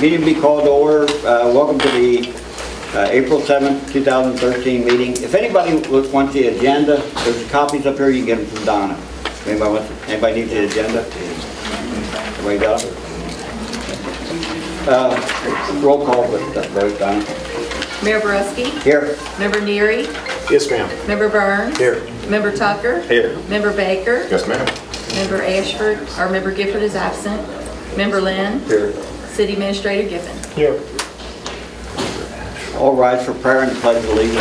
Meeting be called to order. Welcome to the April 7th, 2013 meeting. If anybody wants the agenda, there's copies up here. You can get them from Donna. Anybody needs the agenda? Everybody got it? Roll call with vote, Donna. Mayor Brusky? Here. Member Neary? Yes, ma'am. Member Burns? Here. Member Tucker? Here. Member Baker? Yes, ma'am. Member Ashford, or Member Gifford is absent. Member Lynn? Here. City Administrator Giffen. Here. All rise for prayer and the pledge of allegiance.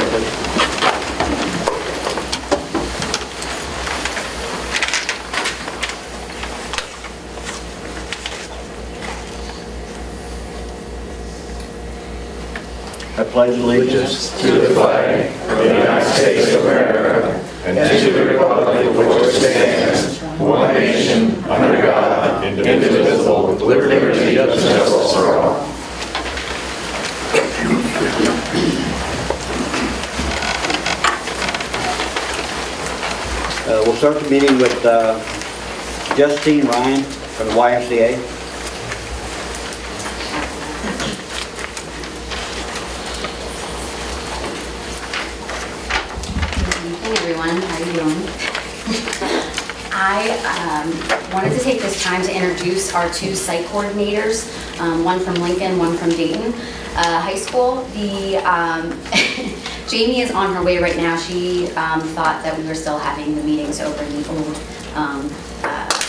I pledge allegiance to the flag of the United States of America and to the republic for which it stands, one nation, under God, indivisible, with liberty and justice for all. We'll start the meeting with Justine Ryan from the YMCA. Hey everyone, how are you doing? I wanted to take this time to introduce our two site coordinators, one from Lincoln, one from Dayton High School. Jamie is on her way right now. She thought that we were still having the meetings over in the old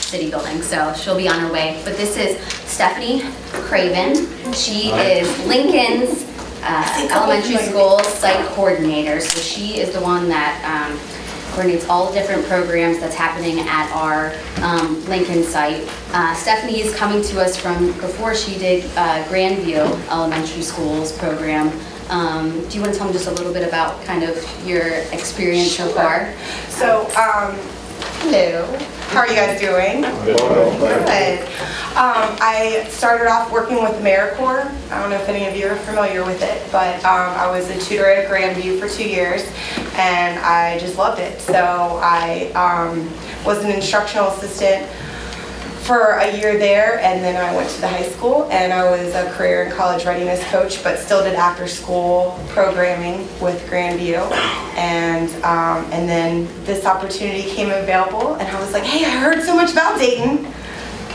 city building, so she'll be on her way. But this is Stephanie Craven. She is Lincoln's elementary school site coordinator. So she is the one that coordinates all the different programs that's happening at our Lincoln site. Stephanie is coming to us from before she did Grandview Elementary School's program. Do you want to tell me just a little bit about kind of your experience so far? So, hello. How are you guys doing? Good. I started off working with AmeriCorps. I don't know if any of you are familiar with it, but I was a tutor at Grandview for 2 years, and I just loved it. So I was an instructional assistant for a year there, and then I went to the high school, and I was a career and college readiness coach, but still did after school programming with Grandview. And then this opportunity came available, and I was like, hey, I heard so much about Dayton.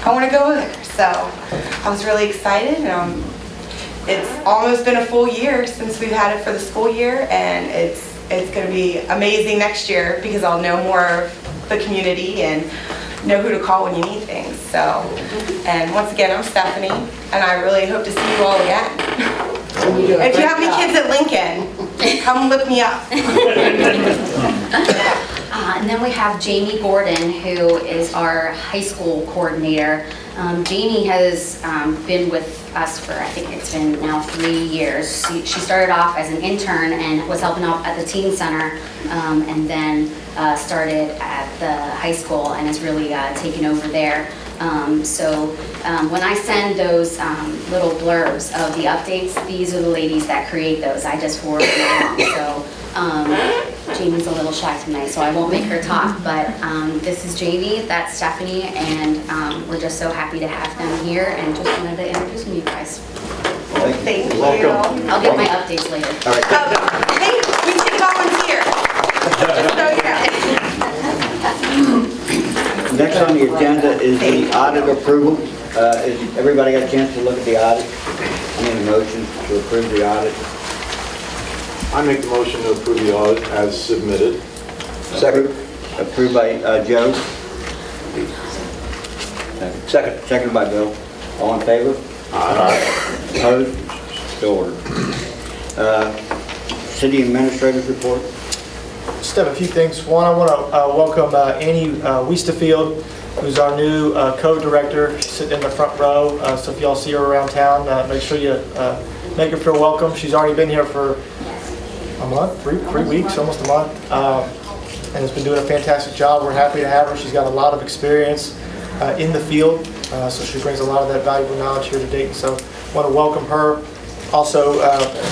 I want to go there. So I was really excited. It's almost been a full year since we've had it for the school year, and it's going to be amazing next year because I'll know more of the community and know who to call when you need things. So, and once again, I'm Stephanie, and I really hope to see you all again. If you have any kids at Lincoln, come look me up. And then we have Jamie Gordon, who is our high school coordinator. Jamie has been with us for, I think it's been now 3 years. She started off as an intern and was helping out at the teen center, and then started at the high school and has really taken over there. When I send those little blurbs of the updates, these are the ladies that create those. I just forward them along. So Amy's a little shy tonight, so I won't make her talk, but this is JV, that's Stephanie, and we're just so happy to have them here, and just wanted to introduce them to you guys. Thank you. Welcome. I'll get my updates later. All right. Hey, we should volunteer. Just so you know. Next on the agenda is the audit approval. Has everybody got a chance to look at the audit? I need a motion to approve the audit. I make the motion to approve the audit as submitted. Second. Approved by Joe. Second. Seconded by Bill. All in favor? Aye. Opposed? So ordered. City Administrator's report. Just have a few things. One, I want to welcome Annie Westerfield, who's our new co-director. She's sitting in the front row, so if y'all see her around town, make sure you make her feel welcome. She's already been here for a month, three weeks, almost a month, and has been doing a fantastic job. We're happy to have her. She's got a lot of experience in the field, so she brings a lot of that valuable knowledge here to Dayton. So I want to welcome her. Also,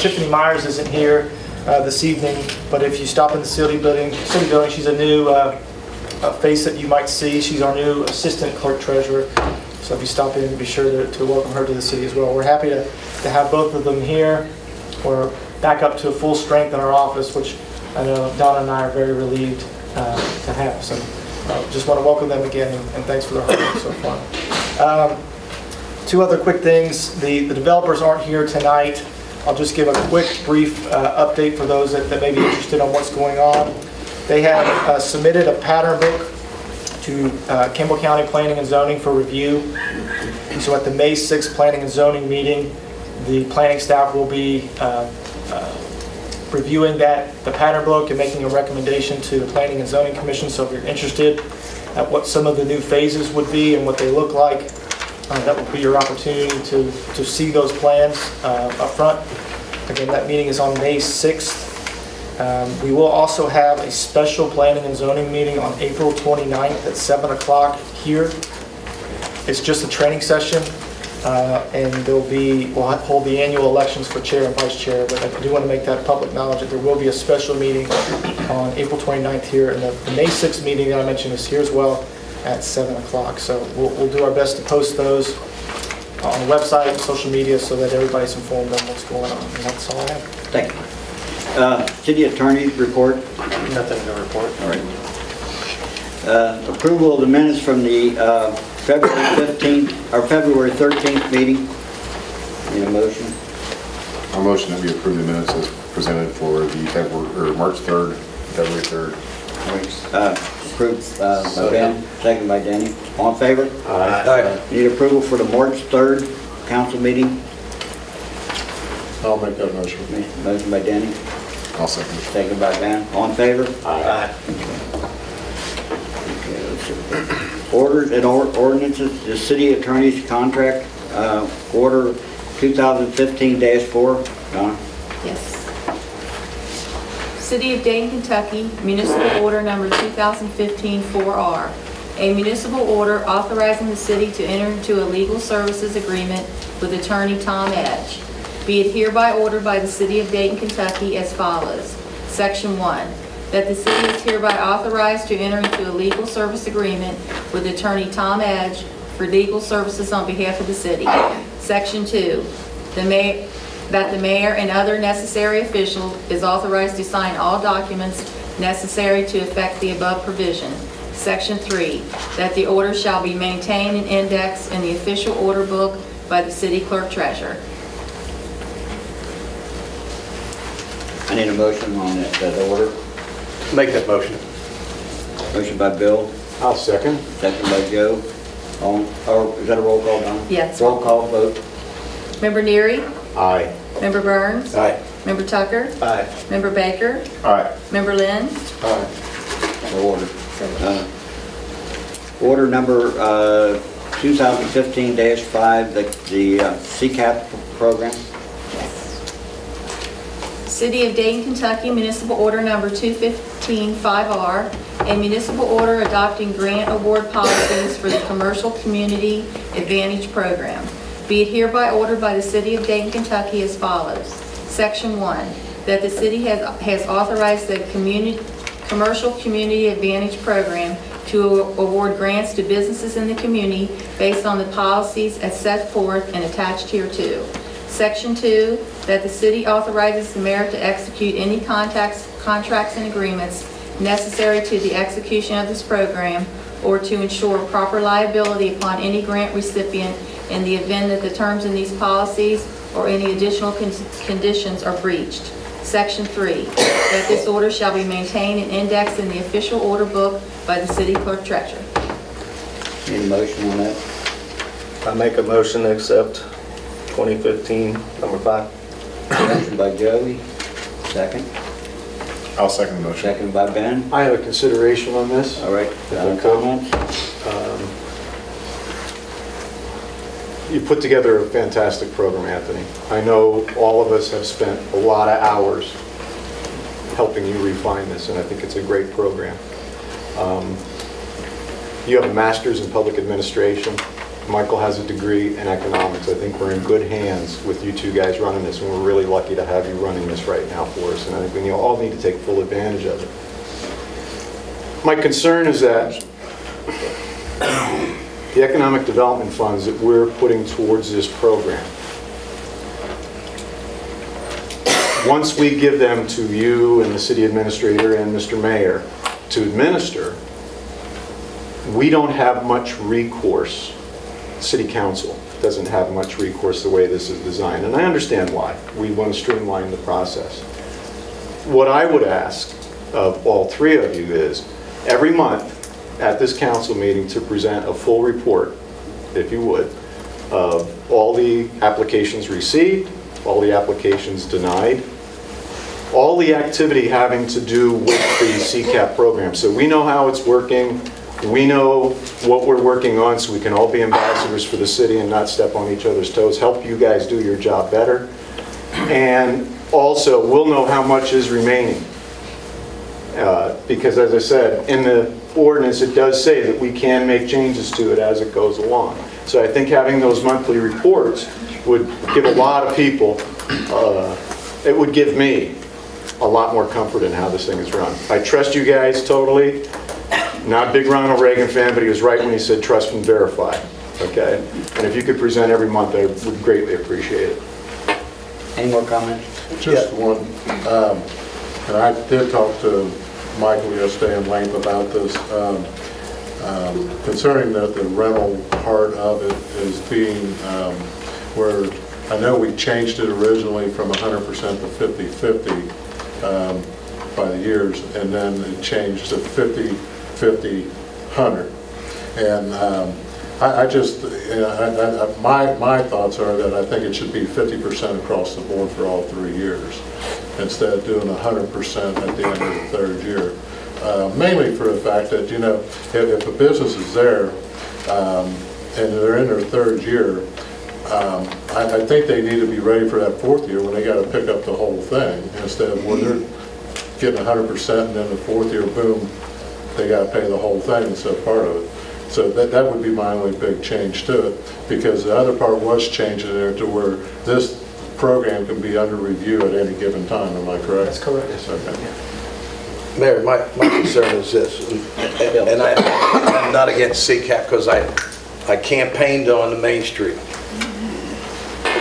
Tiffany Myers isn't here this evening, but if you stop in the city building, she's a new face that you might see. She's our new assistant clerk treasurer. So if you stop in, be sure to welcome her to the city as well. We're happy to have both of them here. We're back up to full strength in our office, which I know Donna and I are very relieved to have. So just want to welcome them again, and thanks for their hard work so far. Two other quick things. The developers aren't here tonight. I'll just give a quick, brief update for those that may be interested on what's going on. They have submitted a pattern book to Kimball County Planning and Zoning for review. So at the May 6th Planning and Zoning meeting, the planning staff will be reviewing the pattern book and making a recommendation to the Planning and Zoning Commission. So if you're interested at what some of the new phases would be and what they look like, that will be your opportunity to see those plans up front. Again, that meeting is on May 6th. We will also have a special planning and zoning meeting on April 29th at 7 o'clock here. It's just a training session, and we'll hold the annual elections for chair and vice chair, but I do want to make that public knowledge that there will be a special meeting on April 29th here, and the May 6th meeting that I mentioned is here as well at 7 o'clock. So we'll do our best to post those on the website and social media so that everybody's informed on what's going on. And that's all I have. Thank you. City Attorney's report. Nothing to report. All right. Approval of the minutes from the February 15th or February 13th meeting. Need a motion? A motion that we approve the minutes as presented for the March 3rd, February 3rd. Approved by Ben, second by Danny. All in favor? Aye. Need approval for the March 3rd council meeting. I'll make that motion. Motion by Danny, I'll second. second by Ben. All in favor? Aye. Okay, let's see. Orders and ordinances, the city attorney's contract, order 2015-4. Donna? Yes. City of Dayton, Kentucky, municipal order number 2015-4R. A municipal order authorizing the city to enter into a legal services agreement with attorney Tom Edge. Be it hereby ordered by the City of Dayton, Kentucky as follows. Section 1. That the city is hereby authorized to enter into a legal service agreement with attorney Tom Edge for legal services on behalf of the city. Section 2. That the mayor and other necessary officials is authorized to sign all documents necessary to effect the above provision. Section 3. That the order shall be maintained and indexed in the official order book by the city clerk treasurer. I need a motion on that order. Make that motion. Motion by Bill, I'll second. second by Joe. Or is that a roll call, Donna? Yes. Roll call vote. Member Neary? Aye. Member Burns? Aye. Member Tucker? Aye. Member Baker? Aye. Member Lynn? Aye. So ordered. Order number 2015-5, the CCAP program. City of Dayton, Kentucky, municipal order number 215-5R, a municipal order adopting grant award policies for the Commercial Community Advantage Program. Be it hereby ordered by the City of Dayton, Kentucky as follows. Section 1. That the city has authorized the Commercial Community Advantage Program to award grants to businesses in the community based on the policies as set forth and attached hereto. Section 2, that the city authorizes the mayor to execute any contracts and agreements necessary to the execution of this program or to ensure proper liability upon any grant recipient in the event that the terms in these policies or any additional conditions are breached. Section 3, that this order shall be maintained and indexed in the official order book by the city clerk treasurer. Need a motion on that? I make a motion to accept 2015, number 5. Motion by Joey, second. I'll second the motion. Second by Ben. I have a consideration on this. All right, I could. comments? You put together a fantastic program, Anthony. I know all of us have spent a lot of hours helping you refine this, and I think it's a great program. You have a master's in public administration. Michael has a degree in economics. I think we're in good hands with you two guys running this, and we're really lucky to have you running this right now for us, and I think we all need to take full advantage of it. My concern is that the economic development funds that we're putting towards this program, once we give them to you and the city administrator and Mr. Mayor to administer, we don't have much recourse. City Council doesn't have much recourse the way this is designed, and I understand why. We want to streamline the process. What I would ask of all three of you is, every month at this council meeting, to present a full report, if you would, of all the applications received, all the applications denied, all the activity having to do with the CCAP program. So we know how it's working. We know what we're working on, so we can all be ambassadors for the city and not step on each other's toes, help you guys do your job better. And also, we'll know how much is remaining. Because as I said, in the ordinance, it does say that we can make changes to it as it goes along. So I think having those monthly reports would give a lot of people, it would give me a lot more comfort in how this thing is run. I trust you guys totally. Not a big Ronald Reagan fan, but he was right when he said trust and verify. Okay? And if you could present every month, I would greatly appreciate it. Any more comments? Just one, and I did talk to Michael yesterday in length about this, concerning that the rental part of it is being, where I know we changed it originally from 100% to 50-50 by the years, and then it changed to 50-50-100. And I just, my thoughts are that I think it should be 50% across the board for all 3 years, instead of doing 100% at the end of the third year. Mainly for the fact that, you know, if a business is there and they're in their third year, I think they need to be ready for that fourth year when they got to pick up the whole thing, instead of when they're getting 100% and then the fourth year, boom, they got to pay the whole thing instead of part of it. So that would be my only big change to it, because the other part was changing there to where this program can be under review at any given time. Am I correct? That's correct. Yes, okay. Mayor, my concern is this, and I'm not against CCAP because I campaigned on the Main Street.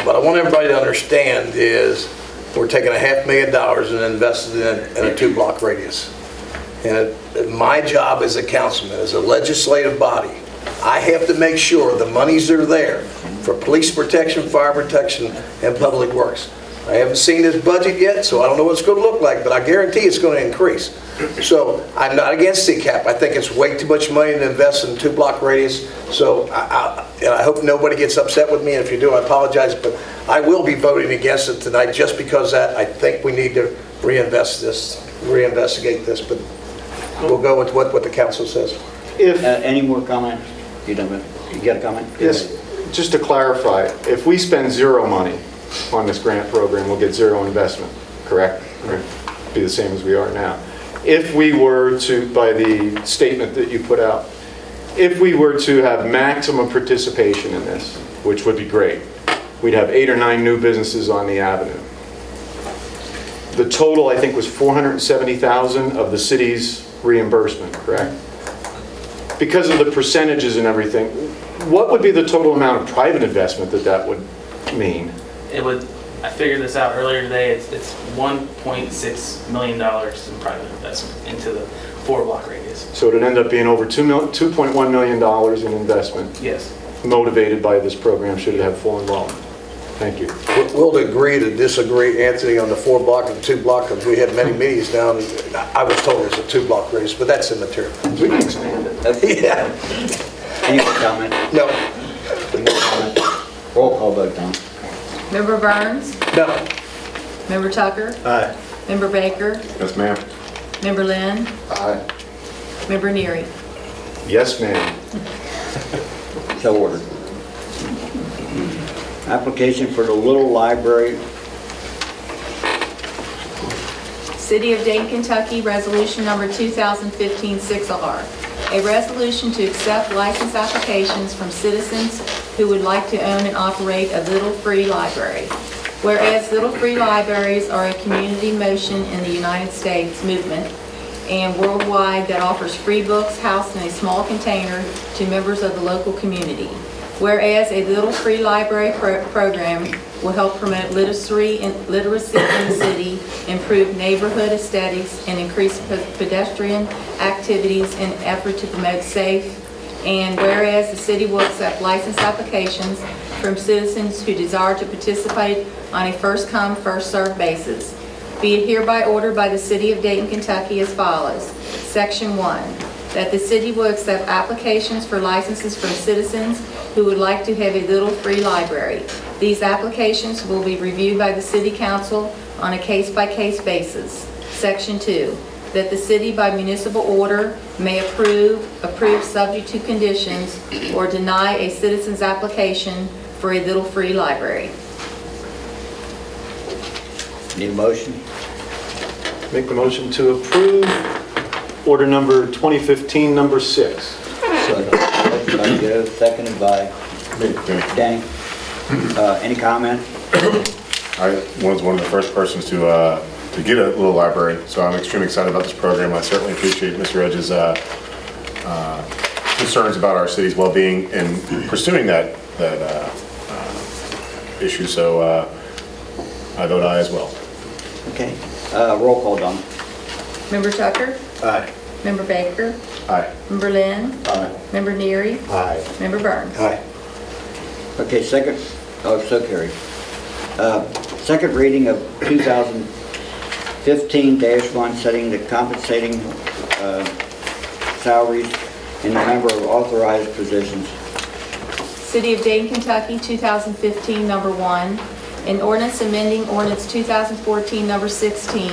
But I want everybody to understand is we're taking $500,000 and investing in a 2-block radius. And my job as a councilman, as a legislative body, I have to make sure the monies are there for police protection, fire protection, and public works. I haven't seen this budget yet, so I don't know what it's going to look like, but I guarantee it's going to increase. So I'm not against CCAP. I think it's way too much money to invest in a 2-block radius. So I hope nobody gets upset with me, and if you do, I apologize, but I will be voting against it tonight just because that I think we need to reinvestigate this, but we'll go with what the council says. If Any more comments? You got a comment? Yes, just to clarify, if we spend zero money on this grant program, we'll get zero investment, correct? Be the same as we are now. If we were to, by the statement that you put out, if we were to have maximum participation in this, which would be great, we'd have 8 or 9 new businesses on the avenue. the total, I think, was $470,000 of the city's reimbursement, correct? Because of the percentages and everything, what would be the total amount of private investment that would mean? It would, I figured this out earlier today, it's $1.6 million in private investment into the 4-block radius. So it'd end up being over $2.1 million in investment. Yes. Motivated by this program, should it have full involvement. Thank you. We'll agree to disagree, Anthony, on the 4-block and 2-block, because we had many meetings now. And I was told it's a 2-block race, but that's immaterial. We can expand it. Yeah. Any comment? No. Roll call vote, Tom. Member Burns? No. Member Tucker? Aye. Member Baker? Yes, ma'am. Member Lynn? Aye. Member Neary? Yes, ma'am. So ordered. Application for the Little Library. City of Dayton, Kentucky, Resolution Number 2015-6R. A resolution to accept license applications from citizens who would like to own and operate a Little Free Library. Whereas Little Free Libraries are a community motion in the United States movement and worldwide that offers free books housed in a small container to members of the local community. Whereas a Little Free Library program will help promote literacy in the city, improve neighborhood aesthetics, and increase pedestrian activities in an effort to promote safe. And whereas the city will accept license applications from citizens who desire to participate on a first-come, first-served basis. Be it hereby ordered by the City of Dayton, Kentucky as follows. Section 1, that the city will accept applications for licenses from citizens who would like to have a Little Free Library. These applications will be reviewed by the City Council on a case-by-case basis. Section 2, that the city by municipal order may approve subject to conditions, or deny a citizen's application for a Little Free Library. Need a motion? Make the motion to approve order number 2015, number 6. Motion by Joe, seconded by Danny. Any comment? I was one of the first persons to get a little library, so I'm extremely excited about this program. I certainly appreciate Mr. Edge's concerns about our city's well-being in pursuing that issue, so I vote aye as well. Okay. Roll call, Don. Member Tucker? Aye. Member Baker? Aye. Member Lynn? Aye. Member Neary? Aye. Member Burns? Aye. Okay, second, so carried. Second reading of 2015-1, setting the compensating salaries in the number of authorized positions. City of Dayton, Kentucky, 2015, number 1. An ordinance amending ordinance 2014, number 16,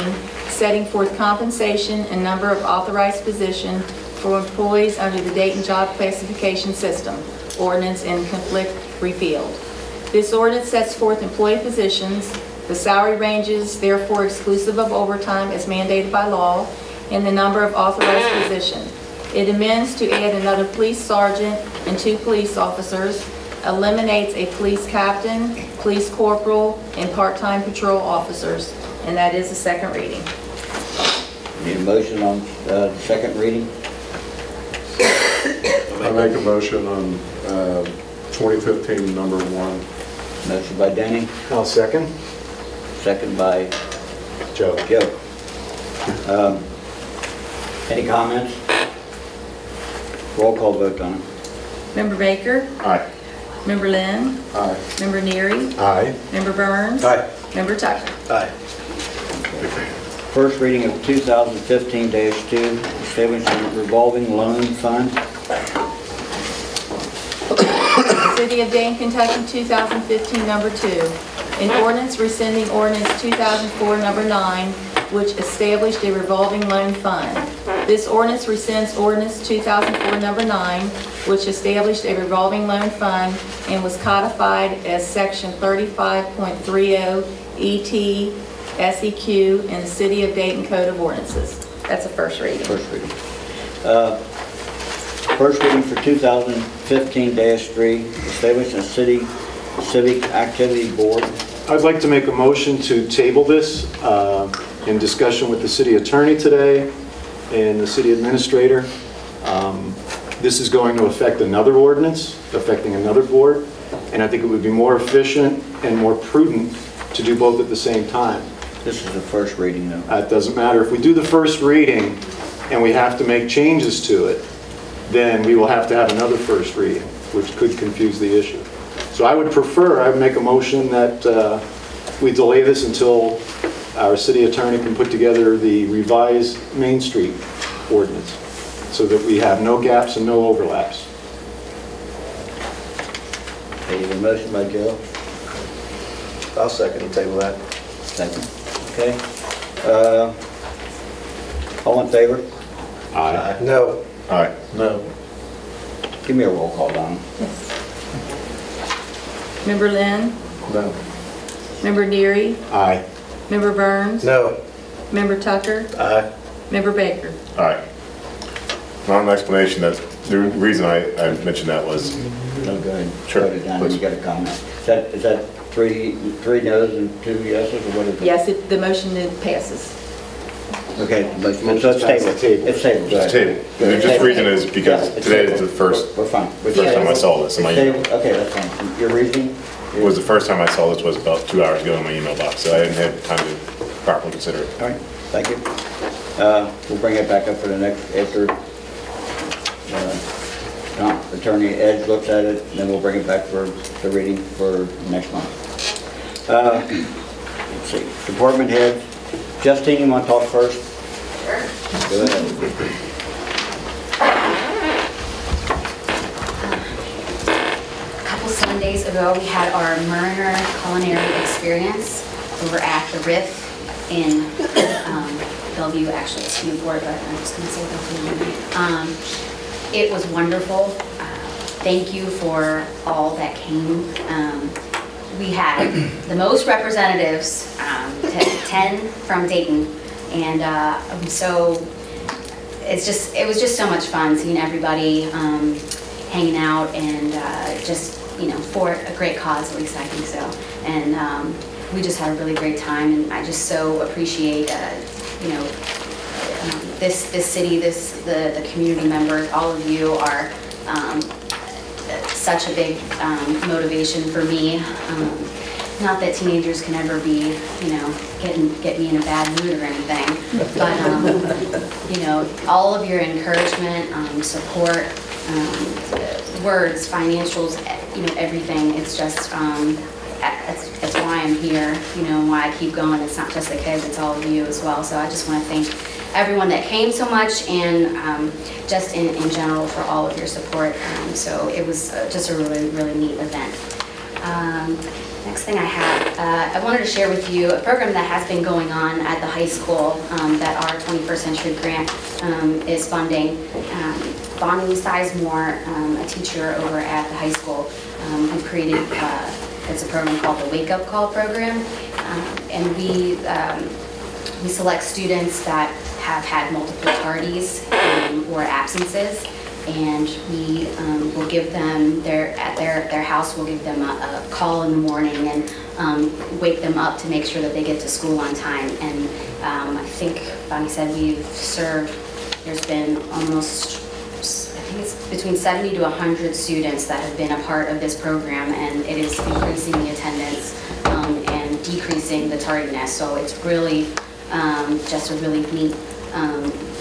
setting forth compensation and number of authorized positions for employees under the Dayton Job Classification System. Ordinance and conflict repealed. This ordinance sets forth employee positions, the salary ranges, therefore exclusive of overtime as mandated by law, and the number of authorized positions. It amends to add another police sergeant and 2 police officers, eliminates a police captain, police corporal, and part-time patrol officers, and that is the second reading. Need a motion on the second reading? I make a motion on 2015, number 1. Motion by Danny, I'll second. second by Joe. Joe. Any comments? Roll call vote, Donna. Member Baker? Aye. Member Lynn? Aye. Member Neary? Aye. Member Burns? Aye. Member Tucker? Aye. First reading of 2015-2, establishing a revolving loan fund. City of Dayton, Kentucky, 2015, number 2. An ordinance rescinding ordinance 2004, number 9, which established a revolving loan fund. This ordinance rescinds ordinance 2004, number 9, which established a revolving loan fund and was codified as section 35.30 ET SEQ in the City of Dayton Code of Ordinances. That's a first reading. First reading. First reading for 2015-3, establishing a city civic activity board. I'd like to make a motion to table this in discussion with the city attorney today and the city administrator. This is going to affect another ordinance, affecting another board, and I think it would be more efficient and more prudent to do both at the same time. This is the first reading, though. It doesn't matter. If we do the first reading and we have to make changes to it, then we will have to have another first reading, which could confuse the issue. So I would make a motion that we delay this until our city attorney can put together the revised Main Street ordinance so that we have no gaps and no overlaps. Okay, a motion by Joe. I'll second the table that. Second. Okay. All in favor? Aye. No. Aye. No. Give me a roll call, Don. Member Lynn? No. Member Deary? Aye. Member Burns? No. Member Tucker? Aye. Member Baker? Aye. Not an explanation. That the reason I mentioned that was No, go ahead. Sure, Write it down, please. you got a comment. Is that three no's and 2 yeses, or what is it? Yes, the motion passes. Okay, so it's Motion's passed. tabled. It's tabled. Just table. The just reason is because Yeah, it's today is tabled. the first We're fine. We're time I tabled. saw this in my It's email. tabled. Okay, that's fine. Your reasoning? It was the first time I saw this was about 2 hours ago in my email box, so I didn't have time to properly consider it. All right, thank you. We'll bring it back up for the next, after Attorney Edge looks at it, then we'll bring it back for the reading for next month. Let's see, department head. Justine, you want to talk first? Sure. Go ahead. A couple Sundays ago, we had our Mariner culinary experience over at the Riff in Bellevue. Actually, it's Newport, but I'm just going to say Bellevue. It was wonderful. Thank you for all that came. We had the most representatives, 10 from Dayton, and so it was just so much fun seeing everybody hanging out and just, you know, for a great cause, at least I think so. And we just had a really great time, and I just so appreciate, you know, this city, the community members, all of you are such a big motivation for me. Not that teenagers can ever be, you know, get me in a bad mood or anything, but you know, all of your encouragement, support, words, financials, you know, everything. It's just it's why I'm here, you know, and why I keep going. It's not just the kids, it's all of you as well. So I just want to thank everyone that came so much, and just in general for all of your support. So it was just a really, really neat event. Next thing I have, I wanted to share with you a program that has been going on at the high school that our 21st Century Grant is funding. Bonnie Sizemore, a teacher over at the high school, we created it's a program called the Wake Up Call program, and we select students that have had multiple tardies or absences, and we will give them at their house. We'll give them a call in the morning and wake them up to make sure that they get to school on time. And I think Bonnie said we've served. There's been almost, I think it's between 70 to 100 students that have been a part of this program, and it is increasing the attendance and decreasing the tardiness. So it's really just a really neat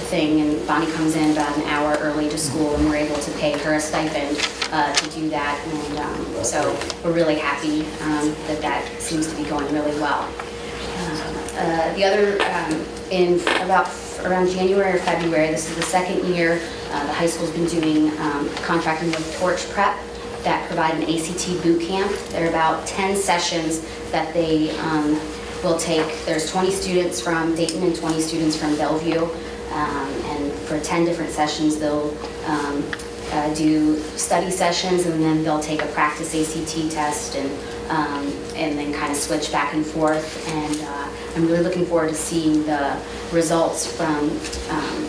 thing. And Bonnie comes in about an hour early to school, and we're able to pay her a stipend to do that. And so we're really happy that seems to be going really well. The other, in around January or February, this is the second year the high school's been doing contracting with Torch Prep that provide an ACT boot camp. There are about 10 sessions that they will take. There's 20 students from Dayton and 20 students from Bellevue, and for 10 different sessions they'll do study sessions, and then they'll take a practice ACT test, and then kind of switch back and forth. And I'm really looking forward to seeing the results from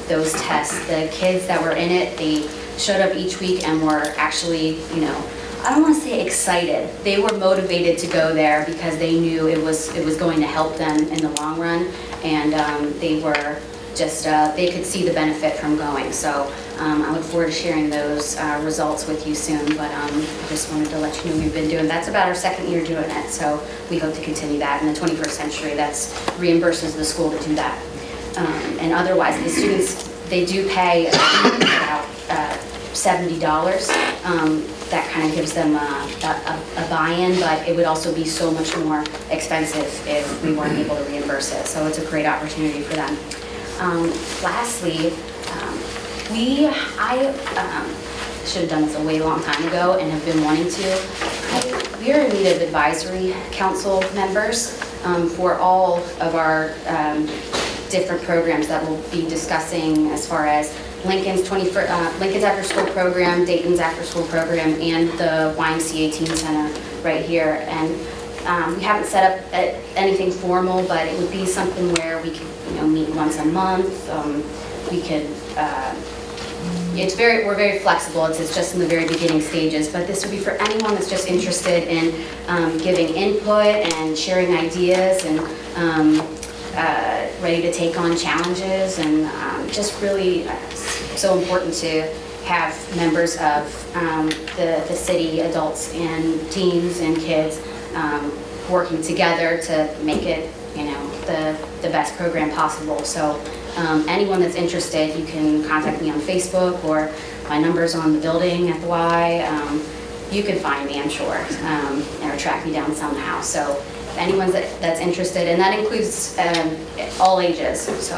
those tests. The kids that were in it, they showed up each week and were actually, you know, I don't want to say excited. They were motivated to go there because they knew it was going to help them in the long run. and they were just, they could see the benefit from going. So I look forward to sharing those results with you soon, but I just wanted to let you know we've been doing, that's about our second year doing it, so we hope to continue that. In the 21st century, that's reimburses the school to do that. And otherwise, the students, they do pay about $70. That kind of gives them a buy-in, but it would also be so much more expensive if we weren't able to reimburse it. So it's a great opportunity for them. Lastly, I should have done this a way long time ago and have been wanting to. We are in need of advisory council members for all of our different programs that we'll be discussing, as far as Lincoln's after school program, Dayton's after school program, and the YMCA Teen Center right here. And we haven't set up anything formal, but it would be something where we could, meet once a month. We could. We're very flexible. It's just in the very beginning stages, but this would be for anyone that's just interested in giving input and sharing ideas and ready to take on challenges, and just really so important to have members of the city, adults and teens and kids working together to make it, the best program possible. So anyone that's interested, you can contact me on Facebook, or my number's on the building at the Y. You can find me, I'm sure, or track me down somehow. So anyone that's interested, and that includes all ages. So just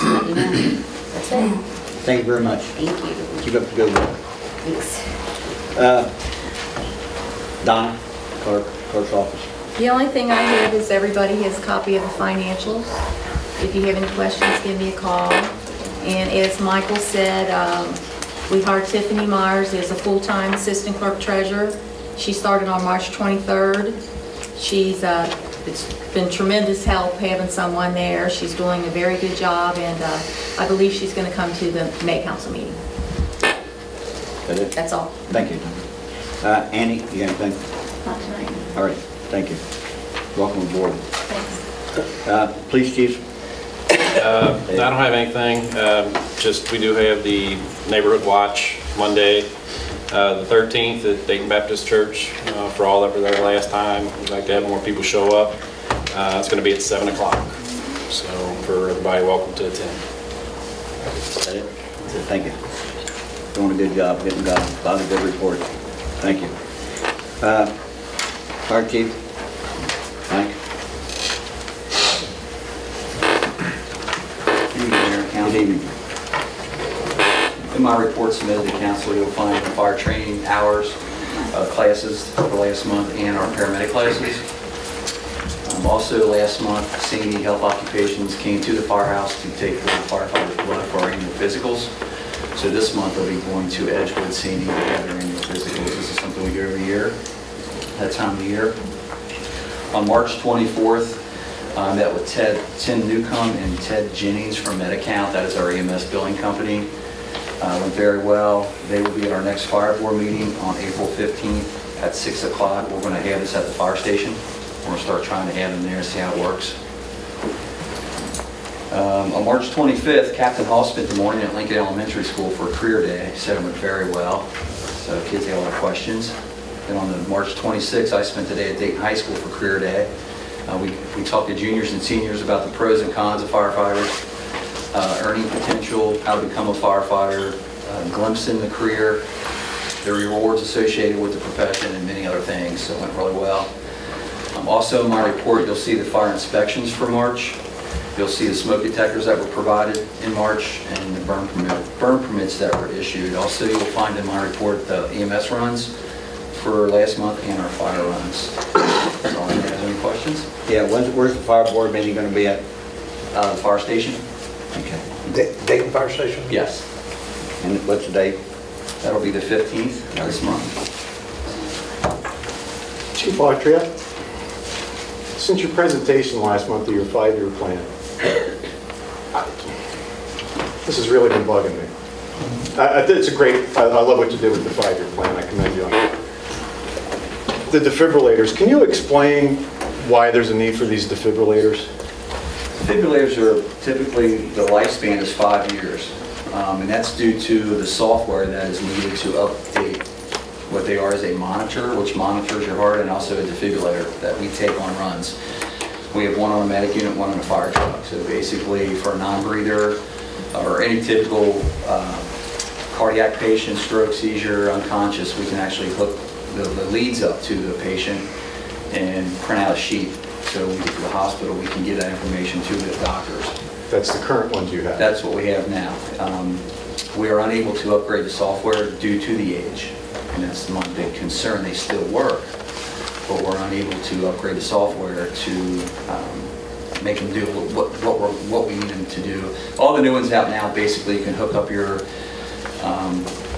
let me know. That's it. Thank you very much. Thank you. Keep up the good work. Thanks. Donna, clerk's office. The only thing I have is everybody has a copy of the financials. If you have any questions, give me a call. And as Michael said, we hired Tiffany Myers as a full-time assistant clerk treasurer. She started on March 23rd. It's been tremendous help having someone there. She's doing a very good job, and I believe she's going to come to the May council meeting. That it? That's all. Thank you. Annie, you got anything? Not tonight. All right, thank you. Welcome aboard. Thanks. Police chief? I don't have anything. Just we do have the neighborhood watch Monday, the 13th at Dayton Baptist Church. For all that were there last time, we'd like to have more people show up. It's going to be at 7 o'clock. So for everybody, welcome to attend. Is that it? That's it. Thank you. Doing a good job, getting a lot of good reports. Thank you. Fire chief? Mike? Good evening. In my report submitted to council, you'll find the fire training hours, classes for last month, and our paramedic classes. Also last month, Sandy Health Occupations came to the firehouse to take the firefighters' blood for our annual physicals. So this month they'll be going to Edgewood, Sandy, to have their annual physicals. This is something we do every year, that time of year. On March 24th, I met with Tim Newcomb and Ted Jennings from MediCount. That is our EMS billing company. Went very well. They will be at our next fire board meeting on April 15th at 6 o'clock. We're going to have this at the fire station. We're going to start trying to have them there and see how it works. On March 25th, Captain Hall spent the morning at Lincoln Elementary School for a career day. Said it went very well. So kids had a lot of questions. Then on the March 26th, I spent the day at Dayton High School for career day. We talked to juniors and seniors about the pros and cons of firefighters, earning potential, how to become a firefighter, glimpse in the career, the rewards associated with the profession, and many other things. So it went really well. Also in my report, you'll see the fire inspections for March. You'll see the smoke detectors that were provided in March and the burn permits that were issued. Also, you'll find in my report the EMS runs for last month and our fire runs. That's all. Any questions? Yeah, where's the fire board meeting going to be at? The fire station? Okay. Dayton Fire Station? Yes. And what's the date? That'll be the 15th of this month. Chief Autria, since your presentation last month of your 5-year plan, this has really been bugging me. It's a great, I love what you did with the 5-year plan. I commend you on it. The defibrillators, can you explain why there's a need for these defibrillators? Defibrillators are typically, the lifespan is 5 years. And that's due to the software that is needed to update. What they are is a monitor, which monitors your heart, and also a defibrillator that we take on runs. We have one on a medic unit, one on a fire truck. So basically, for a non-breather or any typical cardiac patient, stroke, seizure, unconscious, we can actually hook the leads up to the patient and print out a sheet. So when we get to the hospital, we can give that information to the doctors. That's the current ones you have? That's what we have now. We are unable to upgrade the software due to the age, and that's my big concern. They still work, but we're unable to upgrade the software to make them do what we need them to do. All the new ones out now, basically, you can hook up your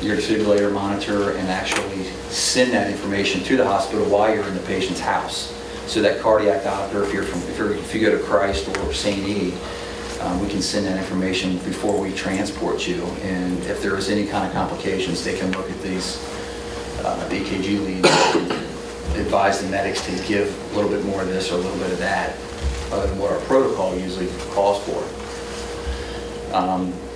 defibrillator monitor and actually send that information to the hospital while you're in the patient's house. So that cardiac doctor, if you go to Christ or St. E, we can send that information before we transport you. And if there is any kind of complications, they can look at these the EKG leads and advise the medics to give a little bit more of this or a little bit of that, other than what our protocol usually calls for.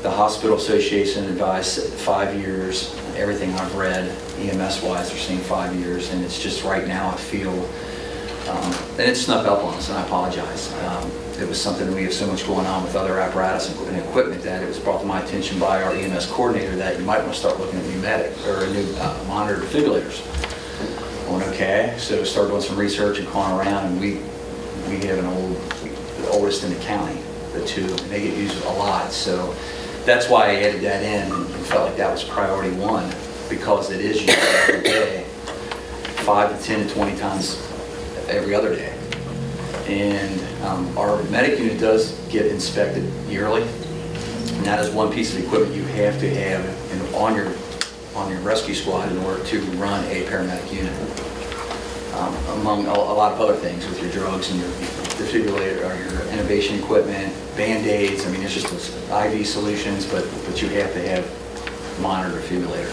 The Hospital Association advised 5 years. Everything I've read, EMS-wise, they're saying 5 years, and it's just right now I feel, and it snuck up on us, and I apologize. It was something that we have so much going on with other apparatus and equipment that it was brought to my attention by our EMS coordinator that you might want to start looking at new medic or new monitor defibrillators. I went, okay, so started doing some research and calling around, and we have the oldest in the county, the two, and they get used a lot. So that's why I added that in and felt like that was priority one, because it is used every day, 5 to 10 to 20 times every other day. And our medic unit does get inspected yearly, and that is one piece of equipment you have to have on your rescue squad in order to run a paramedic unit. Among a lot of other things with your drugs and your defibrillator or your intubation equipment, Band-Aids, I mean, it's just IV solutions, but you have to have monitor defibrillator.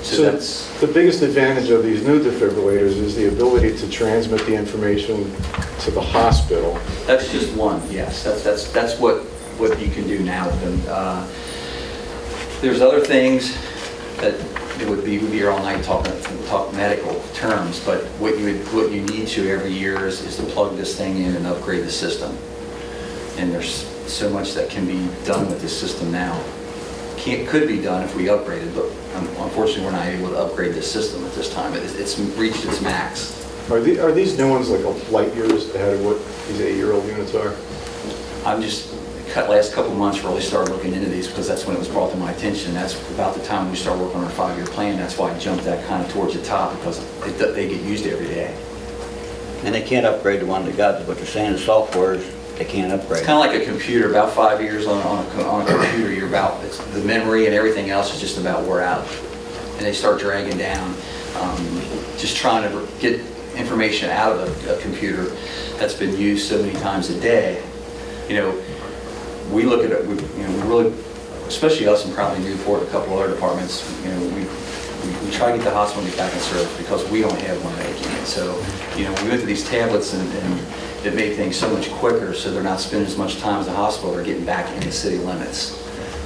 So that's the biggest advantage of these new defibrillators is the ability to transmit the information to the hospital. That's just one, yes. That's what you can do now with them. There's other things that it would be here all night talk medical terms, but what you need to every year is to plug this thing in and upgrade the system. And there's so much that can be done with this system now. Could be done if we upgraded, but unfortunately we're not able to upgrade this system at this time. It's reached its max. Are these new ones like a light years ahead of what these 8-year-old units are? I'm just, last couple of months really started looking into these because that's when it was brought to my attention. That's about the time we started working on our 5-year plan. That's why I jumped that kind of towards the top, because they get used every day. And they can't upgrade the one they got. What you're saying, the software, they can't upgrade. It's kind of like a computer. About 5 years on a computer, you're about, the memory and everything else is just about wore out. And they start dragging down, just trying to get information out of a computer that's been used so many times a day. You know, we look at it, we really, especially us and probably Newport, a couple other departments, you know, we try to get the hospital to get back in service because we don't have one making it. So, you know, we went to these tablets and it made things so much quicker, so they're not spending as much time as the hospital. They're getting back in the city limits.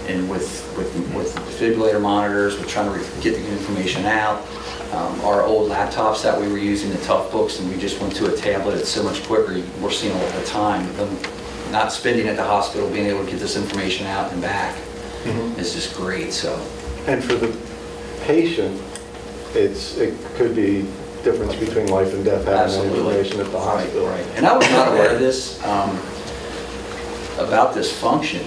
And with defibrillator monitors, we're trying to get the information out. Our old laptops that we were using, the tough books, and we just went to a tablet. It's so much quicker. We're seeing all the time. Not spending at the hospital, being able to get this information out and back is just great. So, and for the patient, it could be difference between life and death having that information at the hospital. Right. And I was not aware of this about this function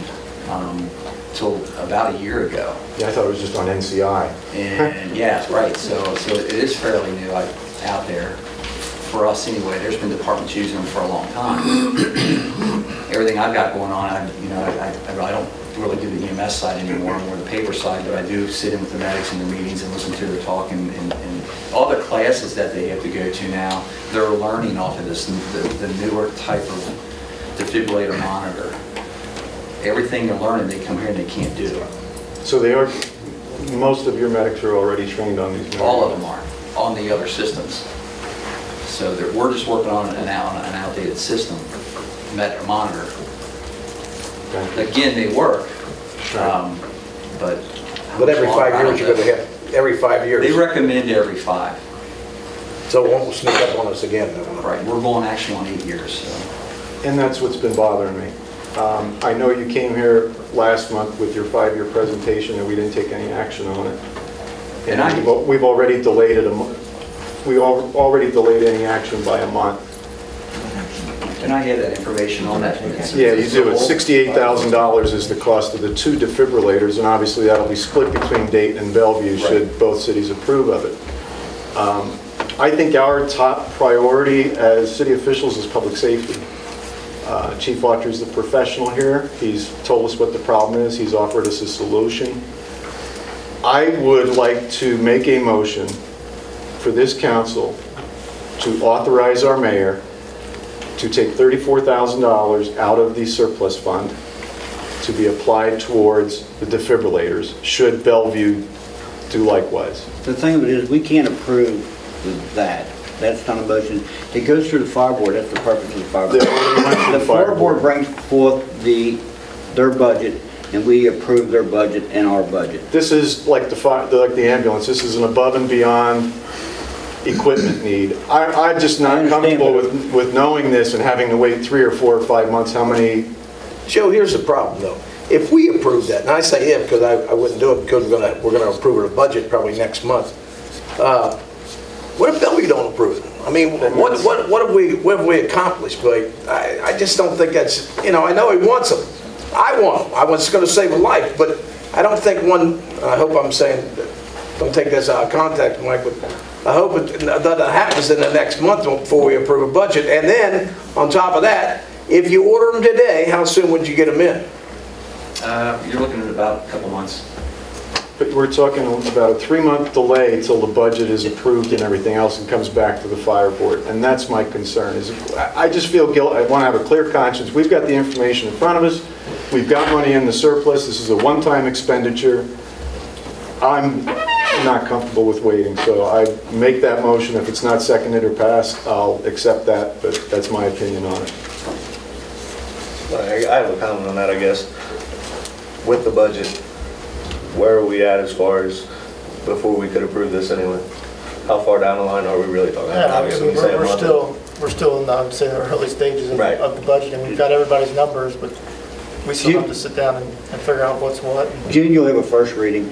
till about a year ago. Yeah, I thought it was just on NCI. And yeah, right. So it is fairly new out there. For us anyway, there's been departments using them for a long time. Everything I've got going on, I don't really do the EMS side anymore, I'm more the paper side, but I do sit in with the medics in the meetings and listen to their talk, and all the classes that they have to go to now, they're learning off of this, the newer type of defibrillator monitor. Everything they're learning, they come here and they can't do. So they are, most of your medics are already trained on these? All of them are, on the other systems. So we're just working on an outdated system, monitor, Again, they work, but. But every 5 years, you're going to have, every 5 years. They recommend every 5. So it won't sneak up on us again, though. Right, we're going actually on 8 years, so. And that's what's been bothering me. I know you came here last month with your 5-year presentation and we didn't take any action on it. And we've already delayed it a month. We already delayed any action by a month. And I had that information on that. Yeah, you do. It's $68,000 is the cost of the 2 defibrillators, and obviously that'll be split between Dayton and Bellevue should both cities approve of it. I think our top priority as city officials is public safety. Chief Autry is the professional here. He's told us what the problem is. He's offered us a solution. I would like to make a motion for this council to authorize our mayor to take $34,000 out of the surplus fund to be applied towards the defibrillators, should Bellevue do likewise. The thing of it is, we can't approve that. That's not a motion. It goes through the fire board. That's the purpose of the fire board. The fire board brings forth their budget, and we approve their budget and our budget. This is like the ambulance. This is an above and beyond equipment need. I'm just not comfortable with knowing this and having to wait 3 or 4 or 5 months. How many? Joe, here's the problem, though. If we approve that, and I say if because I wouldn't do it because we're going to approve the budget probably next month. What if Bellevue don't approve it? I mean, what have we accomplished? But I just don't think that's, I know he wants them. I want them. I was going to save a life, but I don't think I hope I'm saying, don't take this out of context, Mike, but I hope that happens in the next month before we approve a budget. And then, on top of that, if you order them today, how soon would you get them in? You're looking at about a couple months. But we're talking about a 3-month delay till the budget is approved and everything else and comes back to the fire board. And that's my concern. I just feel guilty. I want to have a clear conscience. We've got the information in front of us. We've got money in the surplus. This is a one-time expenditure. I'm not comfortable with waiting, so I make that motion. If it's not seconded or passed, I'll accept that, but that's my opinion on it. I have a comment on that, I guess. With the budget, where are we at as far as before we could approve this anyway? How far down the line are we really talking? Obviously, we're still in the, I'd say, the early stages of the budget, and we've got everybody's numbers, but we still have to sit down and figure out what's what. June, you'll have a first reading.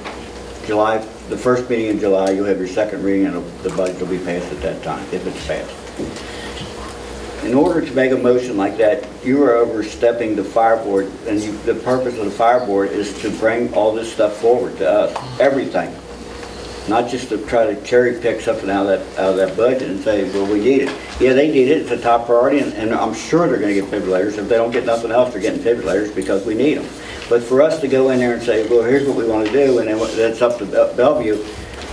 July, the first meeting in July, you'll have your second reading, and the budget will be passed at that time, if it's passed. In order to make a motion like that, you are overstepping the fire board, and the purpose of the fire board is to bring all this stuff forward to us, everything. Not just to try to cherry pick something out of that budget and say, well, we need it. Yeah, they need it, it's a top priority, and I'm sure they're going to get defibrillators. If they don't get nothing else, they're getting defibrillators because we need them. But for us to go in there and say, well, here's what we want to do, and then that's up to Bellevue,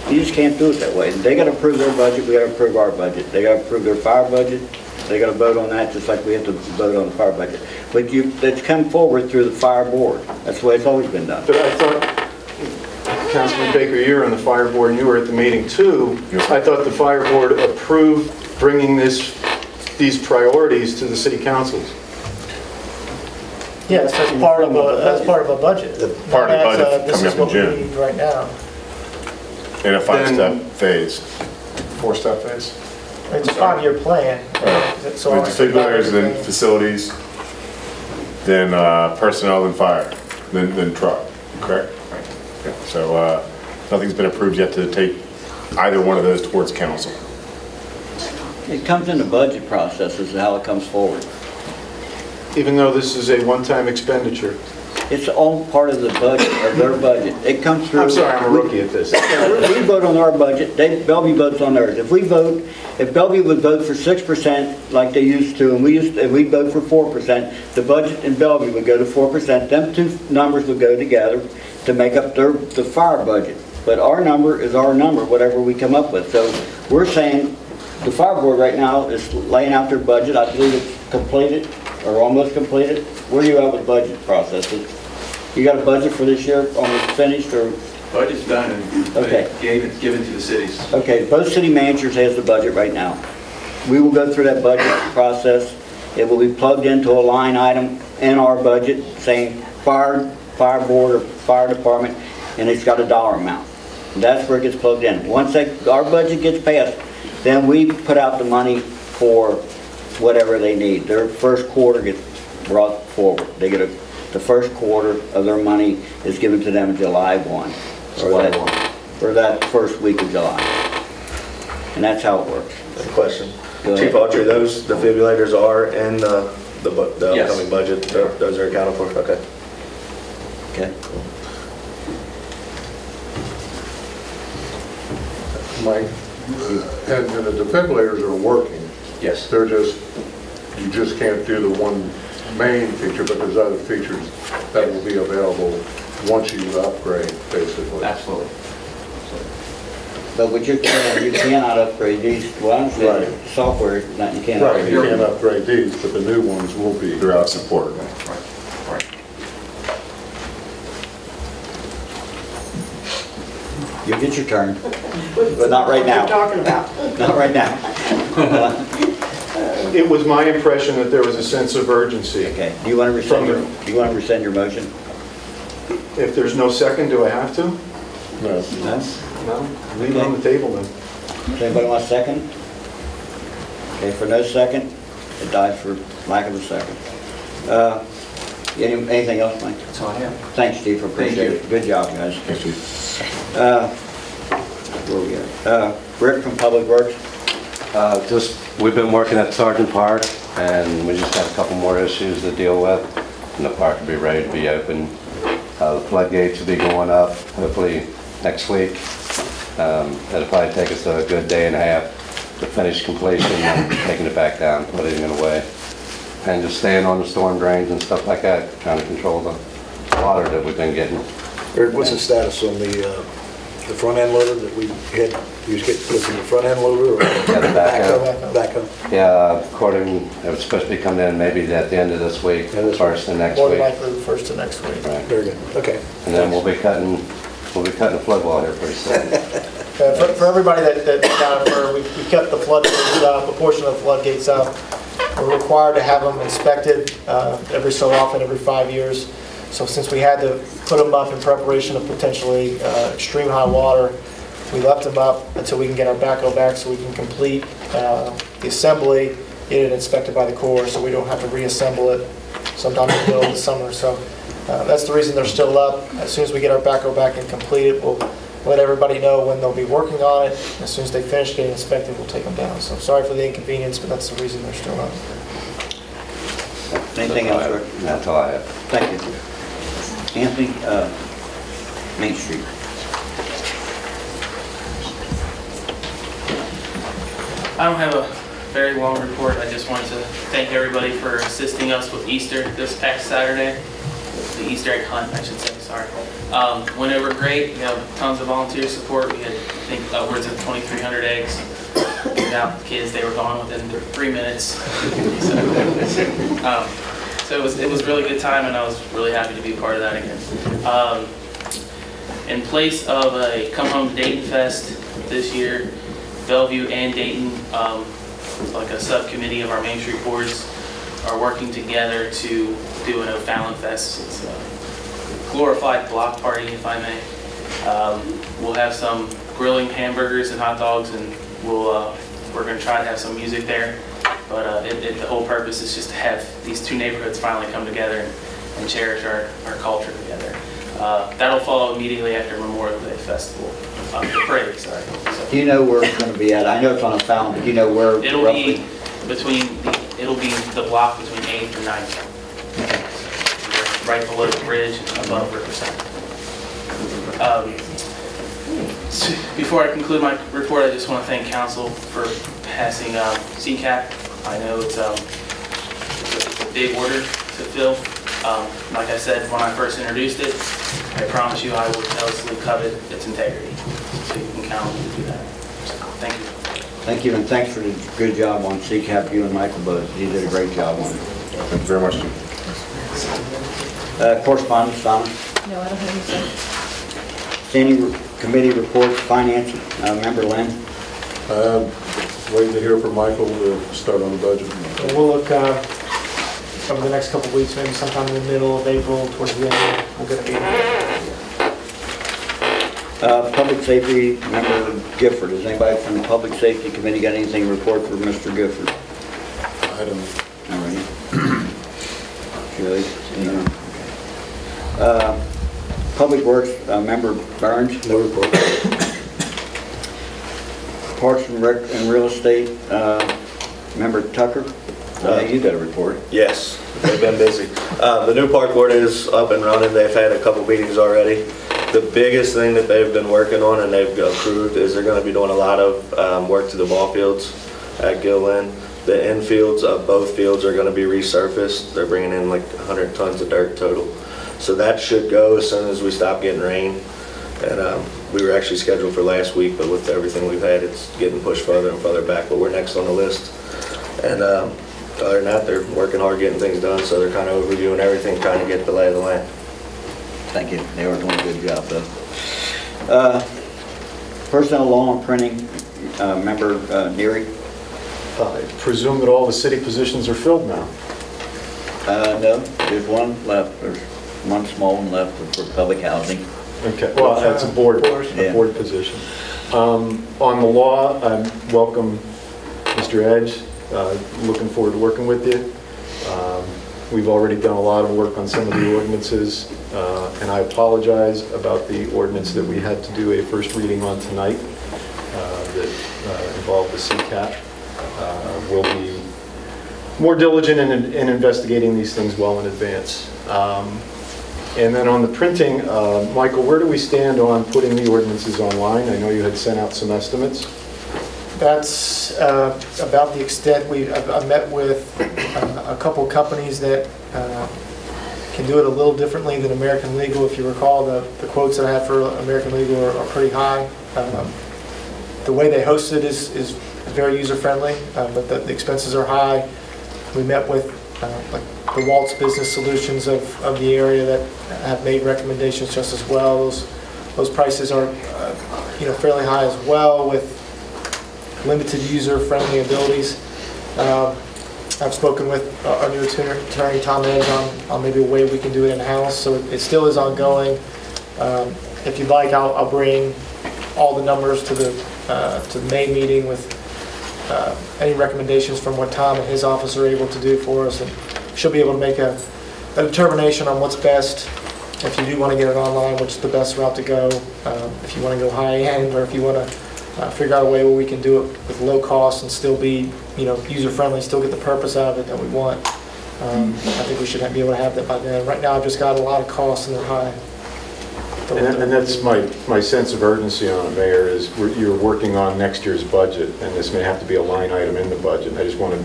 you just can't do it that way. They got to approve their budget, we got to approve our budget. They got to approve their fire budget, they got to vote on that just like we have to vote on the fire budget. But that's come forward through the fire board. That's the way it's always been done. But I thought, Councilman Baker, you were on the fire board and you were at the meeting too. I thought the fire board approved bringing these priorities to the city councils. Yes, that's part of a budget. Part of the budget This coming is up in what June. we need right now. In a 5-step phase. 4-step phase? It's a 5-year plan. So With defibrillators, then facilities, then personnel, then fire, then truck, correct? Right. Yeah. So nothing's been approved yet to take either one of those towards council. It comes in the budget process is how it comes forward. Even though this is a one-time expenditure. It's all part of the budget, of their budget. It comes through. I'm sorry, I'm a rookie at this. We vote on our budget, Bellevue votes on theirs. If Bellevue would vote for 6% like they used to, and we'd vote for 4%, the budget in Bellevue would go to 4%. Them two numbers would go together to make up the fire budget. But our number is our number, whatever we come up with. So we're saying the fire board right now is laying out their budget. I believe it's completed or almost completed. Where are you at with budget processes? You got a budget for this year, almost finished, or? Budget's done and Okay. given to the cities. Okay, both city managers has the budget right now. We will go through that budget process. It will be plugged into a line item in our budget saying fire board or fire department, and it's got a dollar amount. That's where it gets plugged in. Once our budget gets passed, then we put out the money for whatever they need. Their first quarter gets brought forward. They get the first quarter of their money is given to them July 1, or that first week of July. And that's how it works. Question. Go ahead. Chief Autry, those defibrillators are in the Yes. upcoming budget? Those are accounted for? Okay. Okay. Mike, and the defibrillators are working. Yes. They're just, you just can't do the one main feature, but there's other features that will be available once you upgrade, basically. Absolutely. But what you cannot upgrade these, well, I understand Right. software, you can't Right, upgrade you them. can't upgrade these, but the new ones will be. They're out of support. Right. You'll get your turn, but not right now. talking about. Not right now. It was my impression that there was a sense of urgency. Okay, do you want to rescind your motion? If there's no second, do I have to? No. No? No, leave it on the table then. Does anybody want a second? Okay, for no second, it dies for lack of a second. Anything else, Mike? That's all I have. Thanks, Steve, appreciate it. Good job, guys. Thank you. Where we at? Rick from Public Works. We've been working at Sergeant Park, and we just have a couple more issues to deal with, and the park will be ready to be open. The floodgates will be going up hopefully next week. It'll probably take us a good day and a half to finish completion and taking it back down, putting it away. And just staying on the storm drains and stuff like that, trying to control the water that we've been getting. Eric, what's the status on the front end loader that we had, was it the front end loader or? Yeah, the backhoe. Backhoe. Yeah, according, it was supposed to be coming in maybe at the end of this week, first of next More than week. likely the first of next week. Right. Very good, okay. And then we'll be cutting the flood wall here pretty soon. For everybody that's down for, we kept the floodgates up, a portion of the floodgates up. We're required to have them inspected every so often, every 5 years. So since we had to put them up in preparation of potentially extreme high water, we left them up until we can get our backhoe back so we can complete the assembly, get it inspected by the Corps so we don't have to reassemble it sometime in the middle of the summer. So that's the reason they're still up. As soon as we get our backhoe back and complete it, we'll let everybody know when they'll be working on it. As soon as they finish getting inspected, we'll take them down. So sorry for the inconvenience, but that's the reason they're still up. Anything else, Rick? That's all I have. Thank you. Anthony, Main Street. I don't have a very long report. I just wanted to thank everybody for assisting us with Easter this past Saturday. The Easter egg hunt, I should say, sorry. Went over great. We have tons of volunteer support. We had, I think, upwards of 2,300 eggs. Without the kids, they were gone within 3 minutes. So it was a really good time, and I was really happy to be part of that again. In place of a Come Home to Dayton Fest this year, Bellevue and Dayton, like a subcommittee of our Main Street boards, are working together to do an O'Fallon Fest. It's a glorified block party, if I may. We'll have some grilling hamburgers and hot dogs, and we're going to try to have some music there. But the whole purpose is just to have these two neighborhoods finally come together and cherish our culture together. That'll follow immediately after Memorial Day Festival, the parade, sorry. So, Do you know where it's going to be at? I know it's on a fountain, but do you know where it'll roughly? It'll be the block between 8th and 9th. Right below the bridge and above Riverside. Before I conclude my report, I just want to thank council for passing CCAP. I know it's a big order to fill. Like I said when I first introduced it, I promise you I will jealously covet its integrity. So you can count on me to do that. So, thank you. Thank you, and thanks for the good job on CCAP, you and Michael both. You did a great job on it. Thank you very much. Correspondence, Donna? No, I don't have anything. Standing committee reports, finance, member Lynn? Waiting to hear from Michael to start on the budget. And we'll look, over the next couple of weeks, maybe sometime in the middle of April, towards the end, we'll get a meeting. Public Safety Member Gifford. Has anybody from the Public Safety Committee got anything to report for Mr. Gifford? I don't. All right. Julie? Public Works Member Burns? No report. Parks and Rec and Real Estate Member Tucker? You got a report. Yes, they've been busy. The new park board is up and running. They've had a couple meetings already. The biggest thing that they've been working on and they've approved is they're going to be doing a lot of work to the ball fields at Gillen. The infields of both fields are going to be resurfaced. They're bringing in like 100 tons of dirt total. So that should go as soon as we stop getting rain. And we were actually scheduled for last week, but with everything we've had, it's getting pushed further and further back. But we're next on the list. And other than that, they're working hard getting things done. So they're kind of reviewing everything, trying to get the lay of the land. Thank you. They are doing a good job, though. Personnel Law and Printing Member Neary. I presume that all the city positions are filled now. No, there's one left. There's one small one left for public housing. Okay, well, that's a board position. On the law, I welcome Mr. Edge. Looking forward to working with you. We've already done a lot of work on some of the ordinances, and I apologize about the ordinance that we had to do a first reading on tonight that involved the CCAP. We'll be more diligent in investigating these things well in advance. And then on the printing, Michael, where do we stand on putting the ordinances online? I know you had sent out some estimates. That's about the extent. I've met with a couple companies that can do it a little differently than American Legal. If you recall, the quotes that I had for American Legal are pretty high. The way they host it is very user-friendly, but the expenses are high. We met with like the Waltz Business Solutions of the area that have made recommendations just as well. Those prices are fairly high as well, with limited user-friendly abilities. I've spoken with our new attorney, Tom Edge, on maybe a way we can do it in-house, so it still is ongoing. If you'd like, I'll bring all the numbers to the May meeting with any recommendations from what Tom and his office are able to do for us, and she'll be able to make a determination on what's best. If you do want to get it online, which is the best route to go, if you want to go high-end, or if you want to figure out a way where we can do it with low cost and still be, user-friendly, still get the purpose out of it that we want. I think we should be able to have that by then. Right now, I've just got a lot of costs and they're high. And that's my sense of urgency on it, Mayor, is you're working on next year's budget, and this may have to be a line item in the budget. I just want to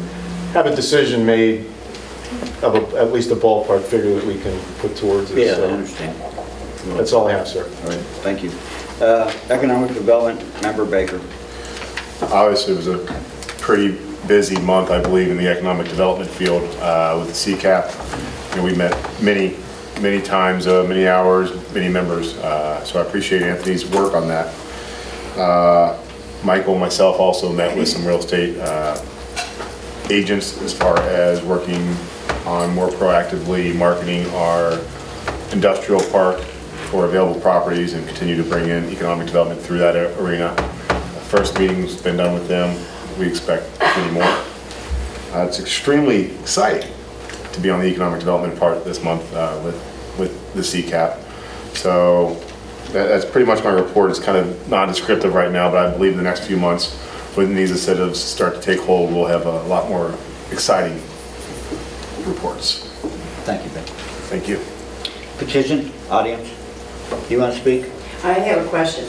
have a decision made of at least a ballpark figure that we can put towards it. Yeah, I understand. That's all I have, sir. All right, thank you. Economic Development Member Baker. Obviously, it was a pretty busy month, I believe, in the economic development field with the CCAP. We met many times, many hours, many members. So I appreciate Anthony's work on that. Michael and myself also met with some real estate agents as far as working on more proactively marketing our industrial park for available properties and continue to bring in economic development through that arena. First meeting's been done with them. We expect many more. It's extremely exciting to be on the economic development part this month with the CCAP. So that's pretty much my report. It's kind of non-descriptive right now, but I believe in the next few months, when these incentives start to take hold, we'll have a lot more exciting reports. Thank you, Ben. Thank you. Petition, audience. Do you want to speak? I have a question.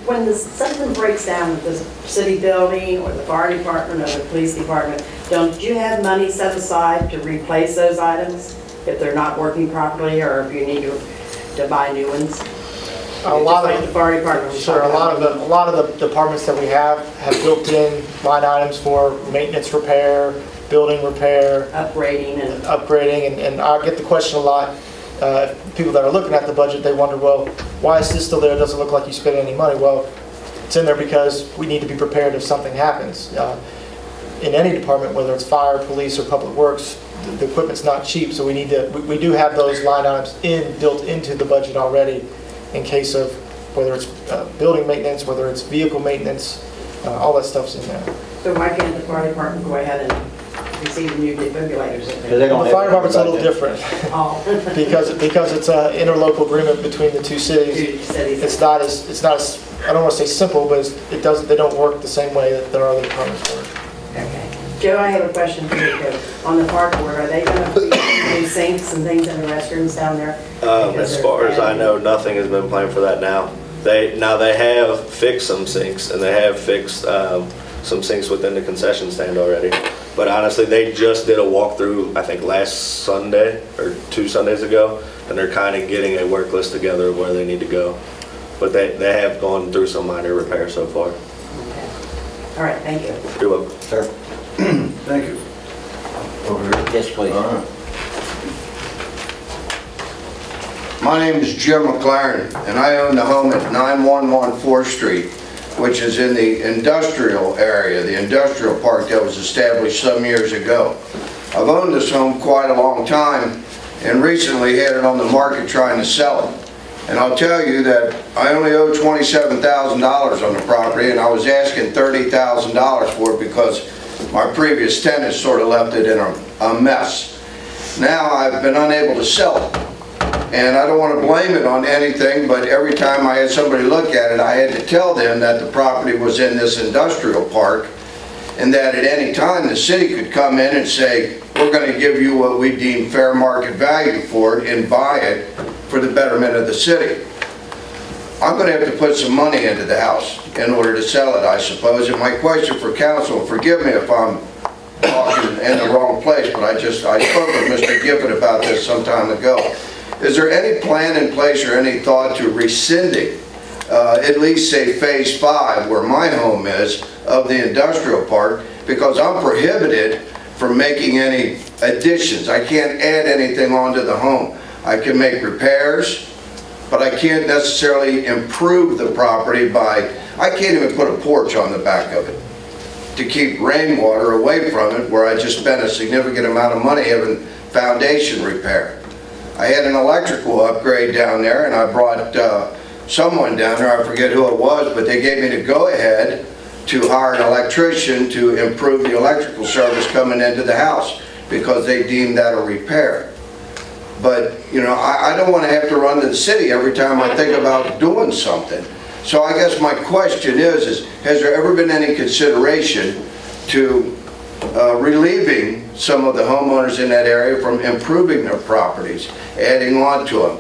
When something breaks down with the city building or the fire department or the police department, don't you have money set aside to replace those items if they're not working properly, or if you need to buy new ones? A lot of the fire department. Sure. A lot of the departments that we have built-in line items for maintenance repair, building repair, upgrading, and I get the question a lot. People that are looking at the budget, they wonder, well, why is this still there? It doesn't look like you spent any money. Well, it's in there because we need to be prepared if something happens. In any department, whether it's fire, police, or public works, the equipment's not cheap, so we need to, we do have those line items built into the budget already in case of whether it's building maintenance, whether it's vehicle maintenance, all that stuff's in there. So why can't the fire department go ahead and receive new defibrillators? Well, the fire department's a little different. Oh. because it's an interlocal agreement between the two cities. It's not as I don't want to say simple, but they don't work the same way that their other departments work. Okay. Joe, I have a question for you. On the park board, are they going to put new sinks and things in the restrooms down there? As far as I know, nothing has been planned for that now. They have fixed some sinks, and they have fixed some sinks within the concession stand already. But honestly, they just did a walkthrough, I think last Sunday or 2 Sundays ago, and they're kind of getting a work list together of where they need to go. But they have gone through some minor repairs so far. Okay. All right, thank you. You're welcome. Sir? Thank you. Over here. Yes, please. All right. My name is Jim McLaren, and I own the home at 9114 4th Street, which is in the industrial area, the industrial park that was established some years ago. I've owned this home quite a long time and recently had it on the market trying to sell it. And I'll tell you that I only owe $27,000 on the property, and I was asking $30,000 for it because my previous tenant sort of left it in a mess. Now I've been unable to sell it. And I don't want to blame it on anything, but every time I had somebody look at it, I had to tell them that the property was in this industrial park and that at any time the city could come in and say, we're going to give you what we deem fair market value for it and buy it for the betterment of the city. I'm going to have to put some money into the house in order to sell it, I suppose. And my question for council, forgive me if I'm talking in the wrong place, but I spoke with Mr. Gifford about this some time ago. Is there any plan in place or any thought to rescinding at least say phase 5 where my home is of the industrial park, because I'm prohibited from making any additions. I can't add anything onto the home. I can make repairs, but I can't necessarily improve the property I can't even put a porch on the back of it to keep rainwater away from it, where I just spent a significant amount of money having foundation repair. I had an electrical upgrade down there, and I brought someone down there, I forget who it was, but they gave me the go-ahead to hire an electrician to improve the electrical service coming into the house because they deemed that a repair. But, you know, I don't want to have to run to the city every time I think about doing something. So I guess my question is has there ever been any consideration to relieving some of the homeowners in that area from improving their properties, adding on to them?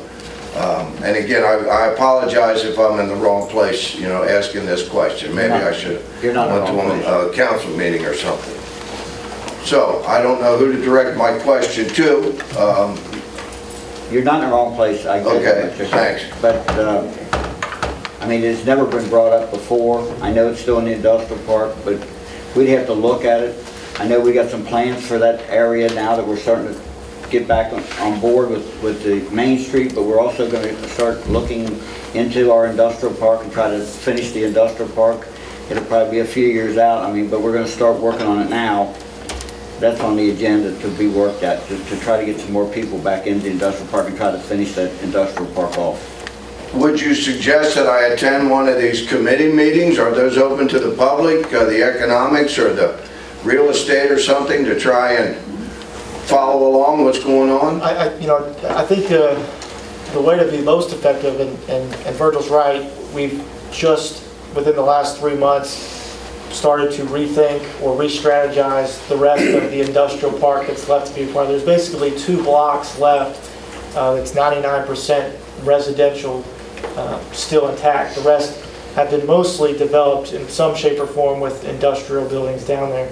And again, I apologize if I'm in the wrong place, you know, asking this question. Maybe I should have went to a council meeting or something. So I don't know who to direct my question to. You're not in the wrong place, I guess. Okay, thanks. But, I mean, it's never been brought up before. I know it's still in the industrial park, but we'd have to look at it. I know we got some plans for that area now that we're starting to get back on board with the Main Street, but we're also going to start looking into our industrial park and try to finish the industrial park. It'll probably be a few years out, I mean, but we're going to start working on it now. That's on the agenda to be worked at, to try to get some more people back into the industrial park and try to finish that industrial park off. Would you suggest that I attend one of these committee meetings? Are those open to the public, the economics or the real estate or something, to try and follow along what's going on? I think the way to be most effective, and Virgil's right, we've just within the last 3 months started to rethink or re-strategize the rest of the industrial park that's left to be acquired. There's basically 2 blocks left that's 99% residential, still intact. The rest have been mostly developed in some shape or form with industrial buildings down there.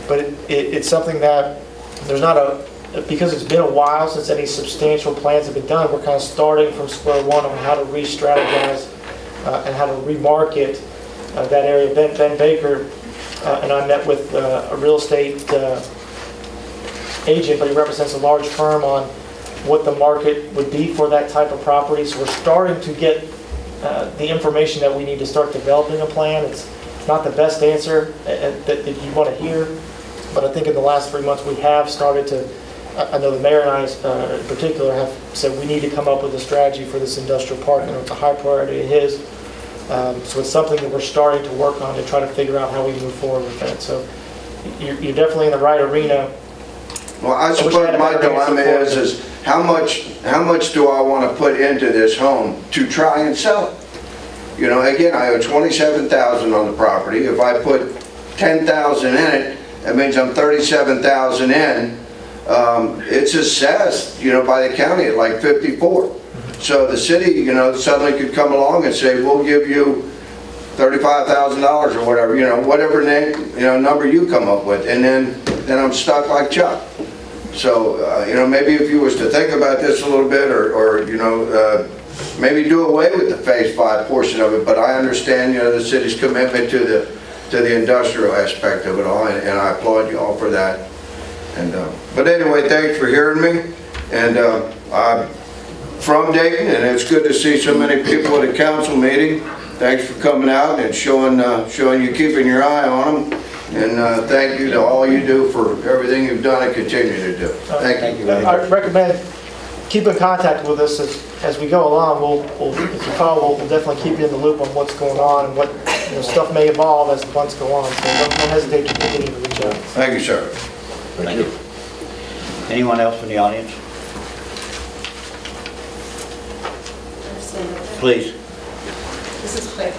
But it's something that there's not because it's been a while since any substantial plans have been done, we're kind of starting from square one on how to re-strategize and how to remarket that area. Ben Baker and I met with a real estate agent, but he represents a large firm, on what the market would be for that type of property. So we're starting to get the information that we need to start developing a plan. It's not the best answer that you want to hear, but I think in the last 3 months we have started to I know the mayor and I in particular have said we need to come up with a strategy for this industrial park, and it's a high priority of his. So it's something that we're starting to work on to try to figure out how we move forward with that. So you're definitely in the right arena. Well, I suppose my dilemma is how much do I want to put into this home to try and sell it? You know, again, I owe $27,000 on the property. If I put $10,000 in it, that means I'm $37,000 in. It's assessed, you know, by the county at like 54. So the city, you know, suddenly could come along and say, we'll give you $35,000 or whatever, you know, whatever name, you know, number you come up with, and then I'm stuck like Chuck. So, you know, maybe if you was to think about this a little bit, or you know, maybe do away with the Phase 5 portion of it, but I understand, you know, the city's commitment to the industrial aspect of it all, and I applaud you all for that. And but anyway, thanks for hearing me, and I'm from Dayton, and it's good to see so many people at a council meeting. Thanks for coming out and showing you keeping your eye on them. And thank you to all you do for everything you've done and continue to do. Thank you. I recommend keep in contact with us as we go along. If you call, we'll definitely keep you in the loop on what's going on, and what, you know, stuff may evolve as the months go on. So don't hesitate to continue to reach out. Thank you, sir. Thank you. Anyone else in the audience? Please. This is quick.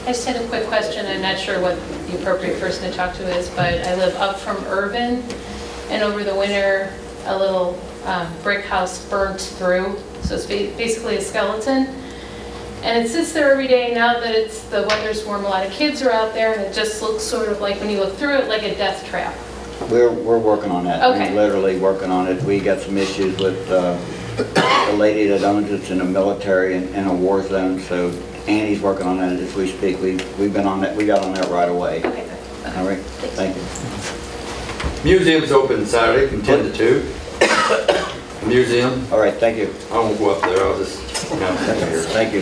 I just had a quick question. I'm not sure what the appropriate person to talk to is, but I live up from Irvin, and over the winter, a little brick house burnt through. So it's basically a skeleton. And it sits there every day. Now that the weather's warm, a lot of kids are out there, and it just looks sort of like, when you look through it, like a death trap. We're working on that. Okay. We're literally working on it. We got some issues with the lady that owns it's in the military in a war zone, so Annie's working on that as we speak. We've been on that. We got on that right away. Okay, good. Okay. All right. Thank you. Museum's open Saturday from 10 to 2. Museum. All right. Thank you. I won't go up there. I'll just. Thank you.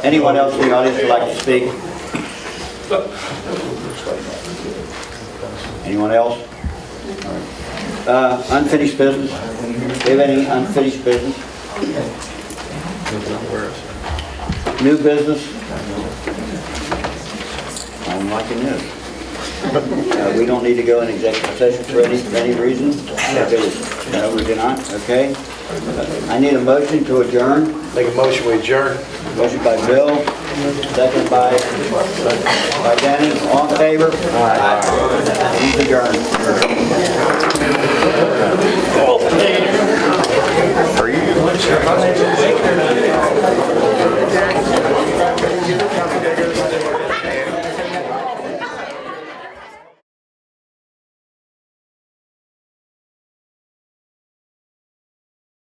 Anyone else in the audience would like to speak? Anyone else? Unfinished business? Do you have any unfinished business? New business? I'm liking this. We don't need to go in executive session for any reason? No, we do not. Okay. I need a motion to adjourn. Make a motion, we adjourn. Motion by Bill, second by Danny. All in favor? Aye. He's adjourned.